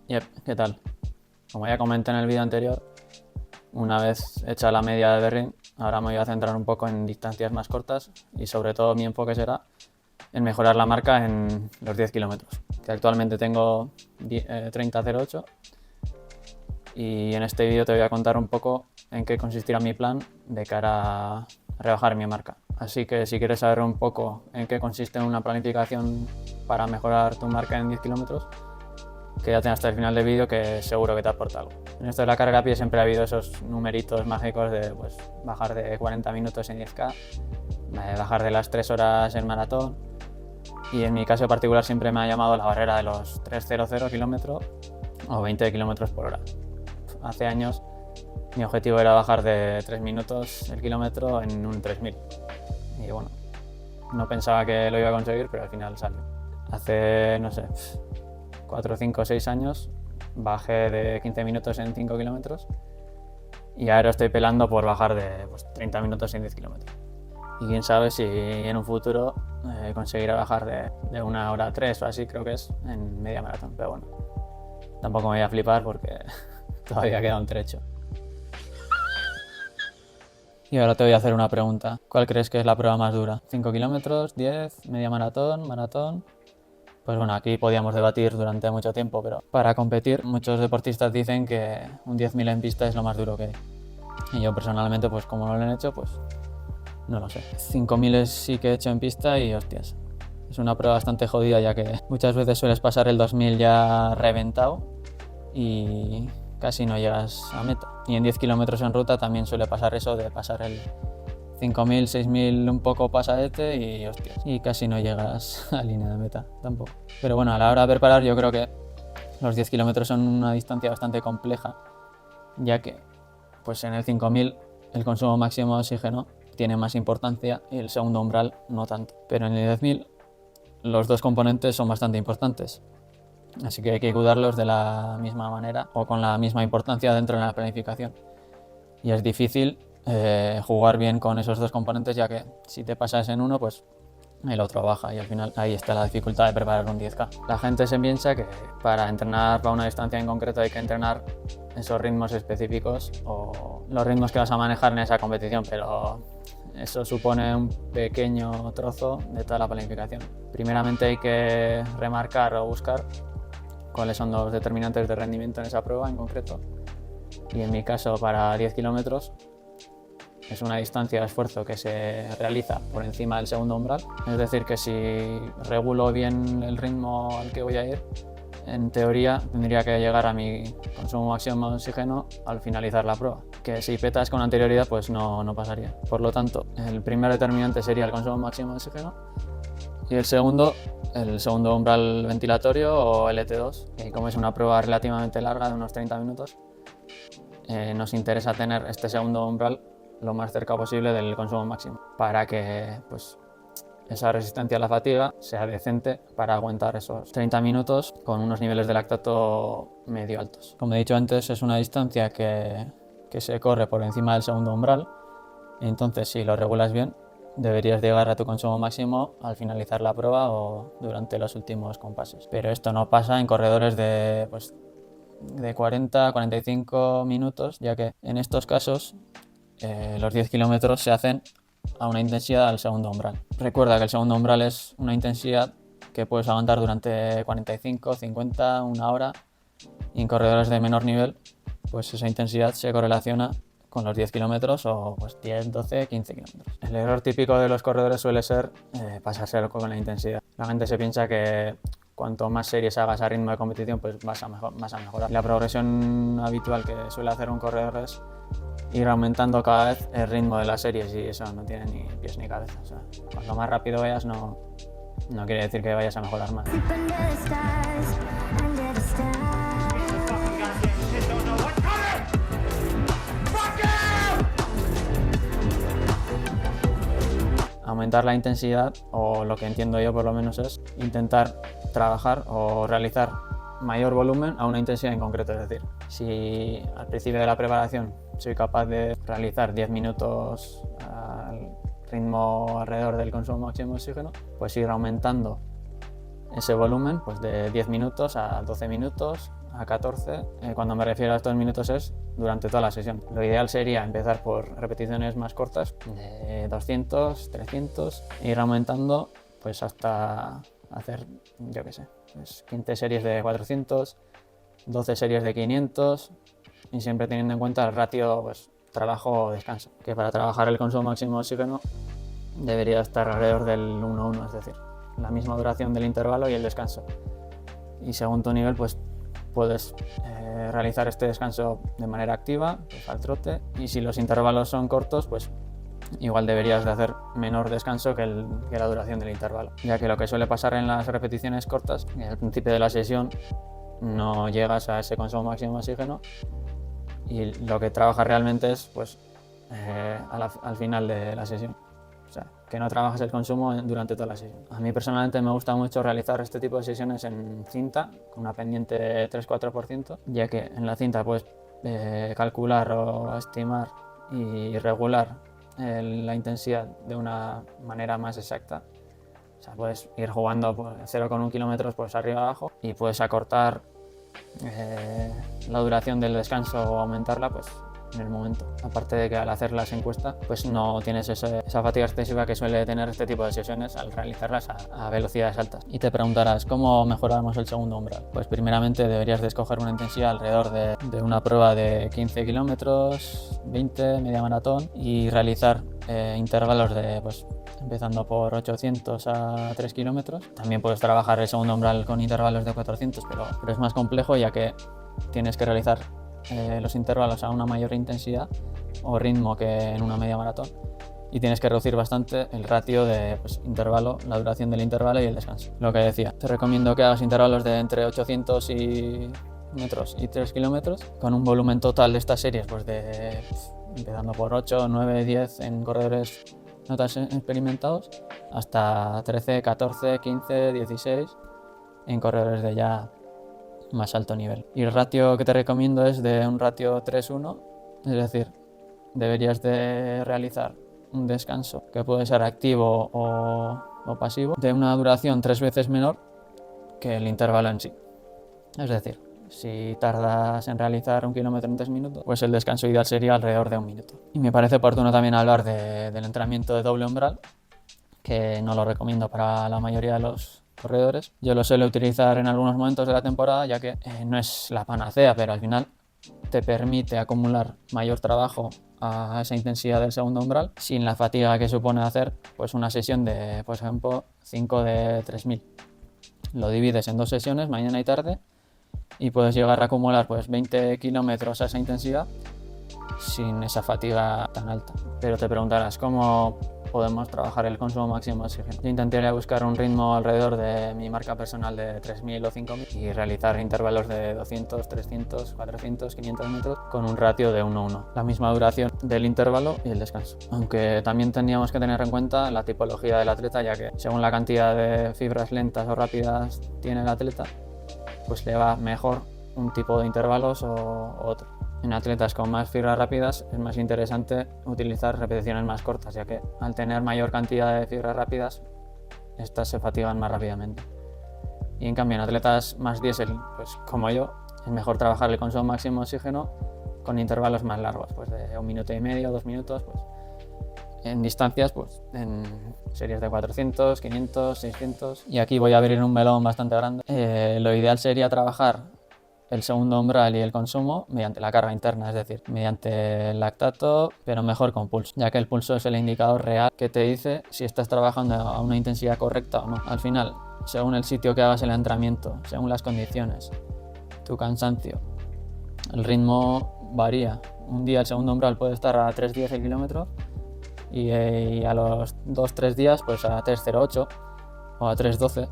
Yep, ¿qué tal? Como ya comenté en el vídeo anterior, una vez hecha la media de Berlín, ahora me voy a centrar un poco en distancias más cortas y sobre todo mi enfoque será en mejorar la marca en los 10 kilómetros, que actualmente tengo 30.08 y en este vídeo te voy a contar un poco en qué consistirá mi plan de cara a rebajar mi marca. Así que si quieres saber un poco en qué consiste una planificación para mejorar tu marca en 10 kilómetros, quédate hasta el final del vídeo que seguro que te aporta algo. En esto de la carrera a pie siempre ha habido esos numeritos mágicos de pues, bajar de 40 minutos en 10K, bajar de las 3 horas en maratón y en mi caso particular siempre me ha llamado la barrera de los 300 kilómetros o 20 kilómetros por hora. Hace años mi objetivo era bajar de 3 minutos el kilómetro en un 3000 y bueno, no pensaba que lo iba a conseguir, pero al final salió. Hace, no sé, 4, 5, 6 años bajé de 15 minutos en 5 kilómetros y ahora estoy pelando por bajar de 30 minutos en 10 kilómetros. Y quién sabe si en un futuro conseguiré bajar de 1 hora 3 o así, creo que es, en media maratón. Pero bueno, tampoco me voy a flipar porque todavía queda un trecho. Y ahora te voy a hacer una pregunta. ¿Cuál crees que es la prueba más dura? ¿5 kilómetros, 10, media maratón, maratón? Pues bueno, aquí podíamos debatir durante mucho tiempo, pero para competir muchos deportistas dicen que un 10.000 en pista es lo más duro que hay. Y yo personalmente, pues como no lo han hecho, pues no lo sé. 5.000 sí que he hecho en pista y hostias. Es una prueba bastante jodida ya que muchas veces sueles pasar el 2.000 ya reventado y casi no llegas a meta. Y en 10 kilómetros en ruta también suele pasar eso de pasar el 5.000, 6.000 un poco pasadete y hostias, y casi no llegas a línea de meta tampoco. Pero bueno, a la hora de preparar yo creo que los 10 kilómetros son una distancia bastante compleja, ya que pues en el 5.000 el consumo máximo de oxígeno tiene más importancia y el segundo umbral no tanto. Pero en el 10.000 los dos componentes son bastante importantes, así que hay que cuidarlos de la misma manera o con la misma importancia dentro de la planificación. Y es difícil jugar bien con esos dos componentes, ya que si te pasas en uno, pues el otro baja y al final ahí está la dificultad de preparar un 10K. La gente se piensa que para entrenar para una distancia en concreto hay que entrenar esos ritmos específicos o los ritmos que vas a manejar en esa competición, pero eso supone un pequeño trozo de toda la planificación. Primeramente hay que remarcar o buscar cuáles son los determinantes de rendimiento en esa prueba en concreto. Y en mi caso, para 10 kilómetros, es una distancia de esfuerzo que se realiza por encima del segundo umbral. Es decir, que si regulo bien el ritmo al que voy a ir, en teoría tendría que llegar a mi consumo máximo de oxígeno al finalizar la prueba. Que si petas con anterioridad, pues no pasaría. Por lo tanto, el primer determinante sería el consumo máximo de oxígeno y el segundo umbral ventilatorio o LT2. Y como es una prueba relativamente larga de unos 30 minutos, nos interesa tener este segundo umbral lo más cerca posible del consumo máximo para que pues, esa resistencia a la fatiga sea decente para aguantar esos 30 minutos con unos niveles de lactato medio altos. Como he dicho antes, es una distancia que se corre por encima del segundo umbral, entonces si lo regulas bien deberías llegar a tu consumo máximo al finalizar la prueba o durante los últimos compases. Pero esto no pasa en corredores de 40 a 45 minutos, ya que en estos casos los 10 kilómetros se hacen a una intensidad al segundo umbral. Recuerda que el segundo umbral es una intensidad que puedes aguantar durante 45, 50, 1 hora, y en corredores de menor nivel pues esa intensidad se correlaciona con los 10 kilómetros o 10, 12, 15 kilómetros. El error típico de los corredores suele ser pasarse con la intensidad. La gente se piensa que cuanto más series hagas a ritmo de competición, pues vas a mejorar. La progresión habitual que suele hacer un corredor es ir aumentando cada vez el ritmo de las series y eso no tiene ni pies ni cabeza. O sea, cuanto más rápido vayas no quiere decir que vayas a mejorar más. Aumentar la intensidad, o lo que entiendo yo por lo menos, es intentar trabajar o realizar mayor volumen a una intensidad en concreto. Es decir, si al principio de la preparación soy capaz de realizar 10 minutos al ritmo alrededor del consumo máximo de oxígeno, pues ir aumentando ese volumen pues de 10 minutos a 12 minutos, a 14. Cuando me refiero a estos minutos es durante toda la sesión. Lo ideal sería empezar por repeticiones más cortas, de 200, 300, e ir aumentando pues hasta hacer, yo qué sé, pues 15 series de 400, 12 series de 500, y siempre teniendo en cuenta el ratio pues, trabajo-descanso, que para trabajar el consumo máximo de oxígeno debería estar alrededor del 1-1, es decir, la misma duración del intervalo y el descanso. Y según tu nivel, pues puedes realizar este descanso de manera activa, pues al trote, y si los intervalos son cortos, pues igual deberías de hacer menor descanso que la duración del intervalo, ya que lo que suele pasar en las repeticiones cortas, al principio de la sesión no llegas a ese consumo máximo de oxígeno y lo que trabajas realmente es pues, al final de la sesión. O sea, que no trabajas el consumo durante toda la sesión. A mí personalmente me gusta mucho realizar este tipo de sesiones en cinta, con una pendiente de 3-4%, ya que en la cinta puedes calcular o estimar y regular la intensidad de una manera más exacta. O sea, puedes ir jugando 0,1 kilómetros pues arriba abajo y puedes acortar la duración del descanso o aumentarla pues en el momento. Aparte de que al hacer las encuestas pues no tienes esa fatiga excesiva que suele tener este tipo de sesiones al realizarlas a velocidades altas. Y te preguntarás, ¿cómo mejoramos el segundo umbral? Pues primeramente deberías de escoger una intensidad alrededor de una prueba de 15 kilómetros, 20, media maratón, y realizar intervalos de pues empezando por 800 a 3 kilómetros. También puedes trabajar el segundo umbral con intervalos de 400, pero es más complejo ya que tienes que realizar los intervalos a una mayor intensidad o ritmo que en una media maratón, y tienes que reducir bastante el ratio de intervalo, la duración del intervalo y el descanso. Lo que decía, te recomiendo que hagas intervalos de entre 800 metros y 3 kilómetros con un volumen total de estas series pues empezando por 8, 9, 10 en corredores no tan experimentados hasta 13, 14, 15, 16 en corredores de ya más alto nivel. Y el ratio que te recomiendo es de un ratio 3-1, es decir, deberías de realizar un descanso que puede ser activo o pasivo de una duración 3 veces menor que el intervalo en sí. Es decir, si tardas en realizar 1 kilómetro en 3 minutos, pues el descanso ideal sería alrededor de 1 minuto. Y me parece oportuno también hablar del entrenamiento de doble umbral, que no lo recomiendo para la mayoría de los corredores. Yo lo suelo utilizar en algunos momentos de la temporada, ya que no es la panacea, pero al final te permite acumular mayor trabajo a esa intensidad del segundo umbral sin la fatiga que supone hacer pues una sesión de, por ejemplo, 5 de 3000. Lo divides en 2 sesiones, mañana y tarde, y puedes llegar a acumular pues 20 kilómetros a esa intensidad sin esa fatiga tan alta. Pero te preguntarás, ¿cómo podemos trabajar el consumo máximo de oxígeno? Yo intentaría buscar un ritmo alrededor de mi marca personal de 3000 o 5000 y realizar intervalos de 200, 300, 400, 500 metros con un ratio de 1-1. La misma duración del intervalo y el descanso. Aunque también tendríamos que tener en cuenta la tipología del atleta, ya que según la cantidad de fibras lentas o rápidas tiene el atleta, pues le va mejor un tipo de intervalos o otro. En atletas con más fibras rápidas es más interesante utilizar repeticiones más cortas, ya que al tener mayor cantidad de fibras rápidas, estas se fatigan más rápidamente. Y en cambio en atletas más diésel, pues como yo, es mejor trabajar el consumo máximo de oxígeno con intervalos más largos, pues de 1,5 minutos, 2 minutos, pues en distancias, pues en series de 400, 500, 600. Y aquí voy a abrir un melón bastante grande. Lo ideal sería trabajar el segundo umbral y el consumo mediante la carga interna, es decir, mediante el lactato, pero mejor con pulso, ya que el pulso es el indicador real que te dice si estás trabajando a una intensidad correcta o no. Al final, según el sitio que hagas el entrenamiento, según las condiciones, tu cansancio, el ritmo varía. Un día el segundo umbral puede estar a 3:10 el kilómetro y a los 2-3 días pues a 3:08 o a 3:12,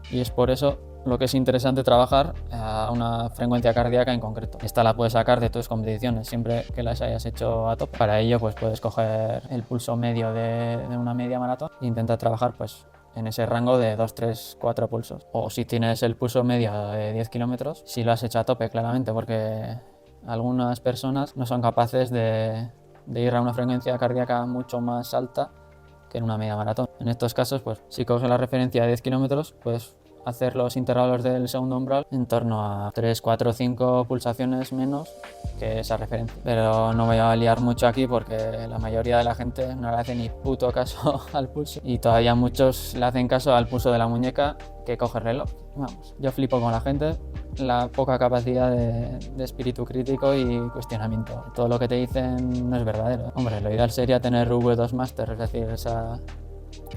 y es por eso lo que es interesante trabajar a una frecuencia cardíaca en concreto. Esta la puedes sacar de tus competiciones siempre que las hayas hecho a tope. Para ello pues puedes coger el pulso medio de una media maratón e intentar trabajar pues en ese rango de 2, 3, 4 pulsos. O si tienes el pulso medio de 10 kilómetros, si lo has hecho a tope claramente, porque algunas personas no son capaces de ir a una frecuencia cardíaca mucho más alta que en una media maratón. En estos casos, pues si coges la referencia de 10 kilómetros, puedes hacer los intervalos del segundo umbral en torno a 3, 4, 5 pulsaciones menos que esa referencia. Pero no voy a liar mucho aquí porque la mayoría de la gente no le hace ni puto caso al pulso y todavía muchos le hacen caso al pulso de la muñeca que coge el reloj. Vamos, yo flipo con la gente, la poca capacidad de espíritu crítico y cuestionamiento. Todo lo que te dicen no es verdadero. Hombre, lo ideal sería tener V2 Master, es decir, esa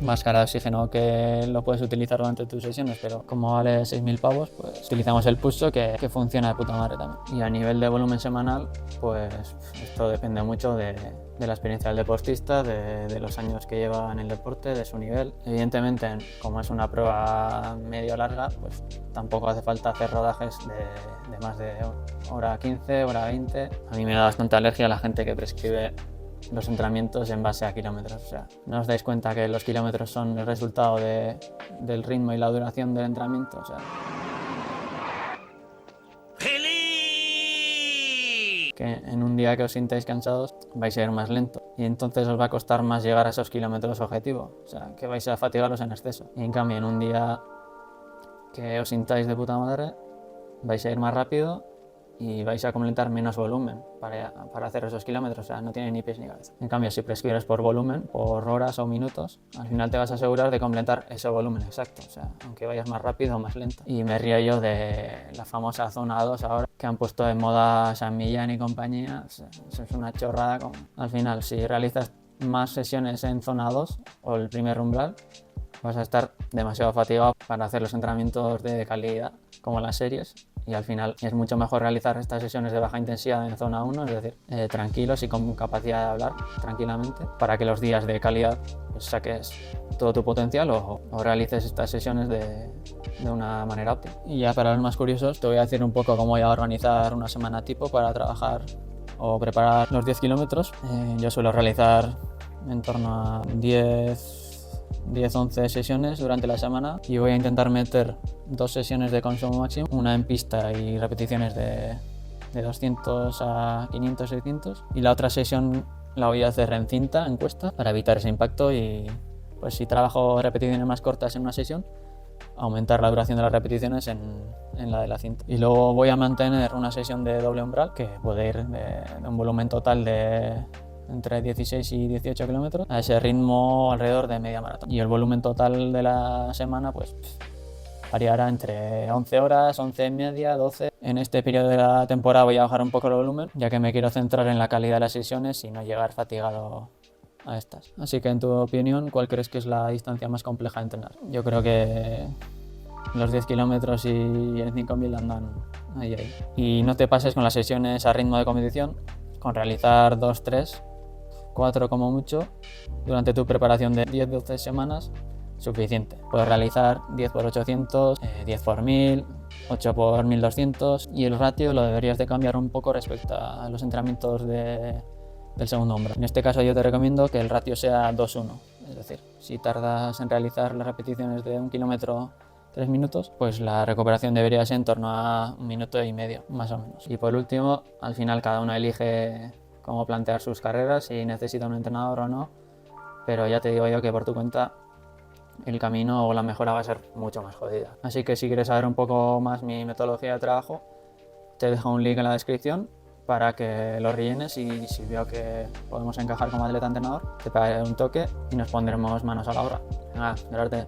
máscara de oxígeno que lo puedes utilizar durante tus sesiones, pero como vale 6.000 pavos, pues utilizamos el pulso que funciona de puta madre también. Y a nivel de volumen semanal, pues esto depende mucho de la experiencia del deportista, de los años que lleva en el deporte, de su nivel. Evidentemente, como es una prueba medio larga, pues tampoco hace falta hacer rodajes de más de hora 15, hora 20. A mí me da bastante alergia a la gente que prescribe los entrenamientos en base a kilómetros. O sea, no os dais cuenta que los kilómetros son el resultado del ritmo y la duración del entrenamiento. O sea, que en un día que os sintáis cansados vais a ir más lento y entonces os va a costar más llegar a esos kilómetros objetivo. O sea, que vais a fatigaros en exceso. Y en cambio, en un día que os sintáis de puta madre, vais a ir más rápido y vais a completar menos volumen para hacer esos kilómetros, o sea, no tiene ni pies ni cabeza. En cambio, si prescribes por volumen, por horas o minutos, al final te vas a asegurar de completar ese volumen exacto, o sea, aunque vayas más rápido o más lento. Y me río yo de la famosa zona 2 ahora, que han puesto de moda San Millán y compañía, o sea, eso es una chorrada. Al final, si realizas más sesiones en zona 2 o el primer umbral, vas a estar demasiado fatigado para hacer los entrenamientos de calidad, como las series, y al final es mucho mejor realizar estas sesiones de baja intensidad en zona 1, es decir, tranquilos y con capacidad de hablar tranquilamente, para que los días de calidad pues, saques todo tu potencial o realices estas sesiones de una manera óptima. Y ya para los más curiosos te voy a decir un poco cómo voy a organizar una semana tipo para trabajar o preparar los 10 kilómetros. Yo suelo realizar en torno a 10-11 sesiones durante la semana y voy a intentar meter 2 sesiones de consumo máximo, una en pista y repeticiones de 200 a 500, 600, y la otra sesión la voy a hacer en cinta, en cuesta, para evitar ese impacto y pues si trabajo repeticiones más cortas en una sesión, aumentar la duración de las repeticiones en la de la cinta. Y luego voy a mantener una sesión de doble umbral que puede ir de un volumen total de entre 16 y 18 kilómetros a ese ritmo alrededor de media maratón. Y el volumen total de la semana pues variará entre 11 horas, 11 y media, 12. En este periodo de la temporada voy a bajar un poco el volumen, ya que me quiero centrar en la calidad de las sesiones y no llegar fatigado a estas. Así que en tu opinión, ¿cuál crees que es la distancia más compleja de entrenar? Yo creo que los 10 kilómetros y el 5.000 andan ahí. Y no te pases con las sesiones a ritmo de competición, con realizar 2, 3, 4 como mucho durante tu preparación de 10-12 semanas, suficiente. Puedes realizar 10 por 800, 10 por 1000, 8 por 1200 y el ratio lo deberías de cambiar un poco respecto a los entrenamientos del segundo umbral. En este caso yo te recomiendo que el ratio sea 2-1, es decir, si tardas en realizar las repeticiones de 1 kilómetro 3 minutos, pues la recuperación debería ser en torno a 1 minuto y medio, más o menos. Y por último, al final cada uno elige cómo plantear sus carreras, si necesita un entrenador o no, pero ya te digo yo que por tu cuenta el camino o la mejora va a ser mucho más jodida. Así que si quieres saber un poco más mi metodología de trabajo, te dejo un link en la descripción para que lo rellenes y si veo que podemos encajar como atleta entrenador, te pegaré un toque y nos pondremos manos a la obra. Venga, suerte.